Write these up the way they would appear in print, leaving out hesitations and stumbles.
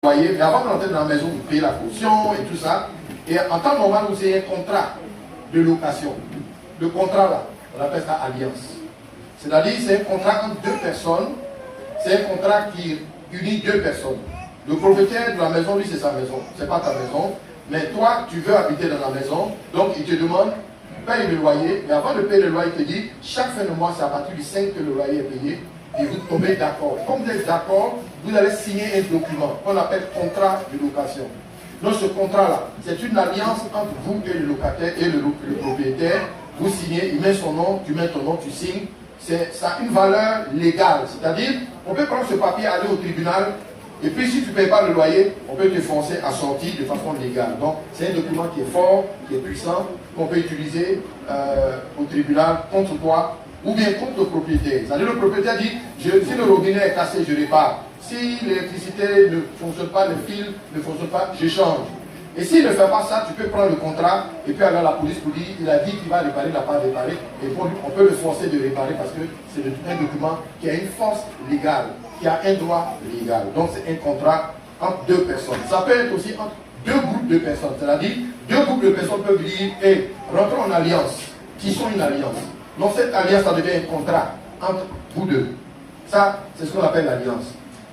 loyer, mais avant d'entrer dans la maison, vous payez la caution et tout ça. Et en temps normal, vous avez un contrat de location. Le contrat là, on appelle ça alliance. C'est-à-dire, c'est un contrat entre deux personnes. C'est un contrat qui unit deux personnes. Le propriétaire de la maison, lui, c'est sa maison. C'est pas ta maison. Mais toi, tu veux habiter dans la maison. Donc, il te demande, paye le loyer. Mais avant de payer le loyer, il te dit, chaque fin de mois, c'est à partir du 5 que le loyer est payé. Et vous tombez d'accord. Comme vous êtes d'accord, vous allez signer un document qu'on appelle contrat de location. Donc, ce contrat-là, c'est une alliance entre vous et le locataire et le propriétaire. Vous signez, il met son nom, tu mets ton nom, tu signes. Ça a une valeur légale. C'est-à-dire, on peut prendre ce papier, aller au tribunal, et puis si tu ne payes pas le loyer, on peut te forcer à sortir de façon légale. Donc, c'est un document qui est fort, qui est puissant, qu'on peut utiliser au tribunal contre toi, ou bien contre le propriétaire. C'est-à-dire, le propriétaire dit, si le robinet est cassé, je répare. Si l'électricité ne fonctionne pas, le fil ne fonctionne pas, je change. Et s'il ne fait pas ça, tu peux prendre le contrat et puis aller à la police pour dire il a dit qu'il va réparer, il n'a pas réparé. Et on peut le forcer de réparer parce que c'est un document qui a une force légale, qui a un droit légal. Donc c'est un contrat entre deux personnes. Ça peut être aussi entre deux groupes de personnes. C'est-à-dire, deux groupes de personnes peuvent dire hey, rentrons en alliance, qui sont une alliance. Donc cette alliance, ça devient un contrat entre vous deux. Ça, c'est ce qu'on appelle l'alliance.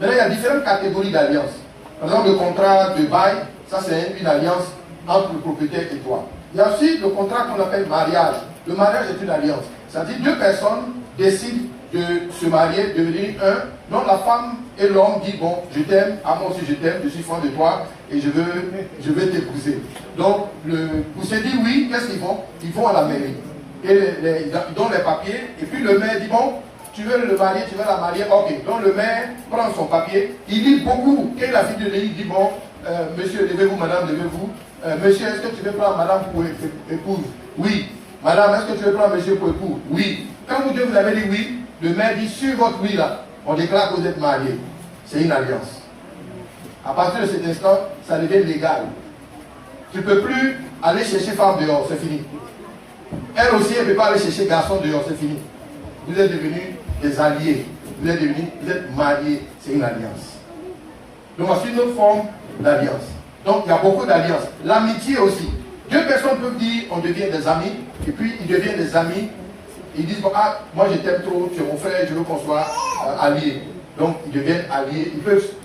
Maintenant, il y a différentes catégories d'alliance. Par exemple, le contrat de bail. Ça, c'est une alliance entre le propriétaire et toi. Il y a aussi le contrat qu'on appelle mariage. Le mariage est une alliance. C'est-à-dire deux personnes décident de se marier, de devenir un. Donc la femme et l'homme disent, bon, je t'aime, moi aussi je t'aime, je suis fan de toi et je veux t'épouser. Donc, pour se dire oui, qu'est-ce qu'ils font? Ils vont à la mairie. Et ils donnent les papiers. Et puis le maire dit, bon, tu veux le marier, tu veux la marier, ok. Donc le maire prend son papier, il lit beaucoup. Et la fille de l'île dit, bon, monsieur, levez-vous, madame, levez-vous. Monsieur, est-ce que tu veux prendre madame pour épouse? Oui. Madame, est-ce que tu veux prendre monsieur pour épouse? Oui. Quand vous deux vous avez dit oui, le maire dit sur votre oui là, on déclare que vous êtes mariés. C'est une alliance. À partir de cet instant, ça devient légal. Tu ne peux plus aller chercher femme dehors, c'est fini. Elle aussi, elle ne peut pas aller chercher garçon dehors, c'est fini. Vous êtes devenus des alliés. Vous êtes mariés, c'est une alliance. Donc voici une autre forme d'alliance. Donc il y a beaucoup d'alliances. L'amitié aussi. Deux personnes peuvent dire on devient des amis, et puis ils deviennent des amis. Ils disent bon, ah, moi je t'aime trop, tu es mon frère, je veux qu'on soit alliés. Donc ils deviennent alliés.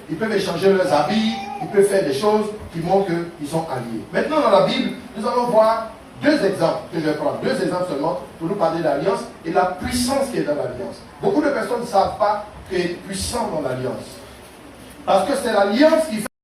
Ils peuvent échanger leurs habits, ils peuvent faire des choses qui montrent qu'ils sont alliés. Maintenant dans la Bible, nous allons voir deux exemples que je vais prendre. Deux exemples seulement pour nous parler de l'alliance et la puissance qui est dans l'alliance. Beaucoup de personnes ne savent pas qu'il est puissant dans l'alliance. Parce que c'est l'alliance qui fait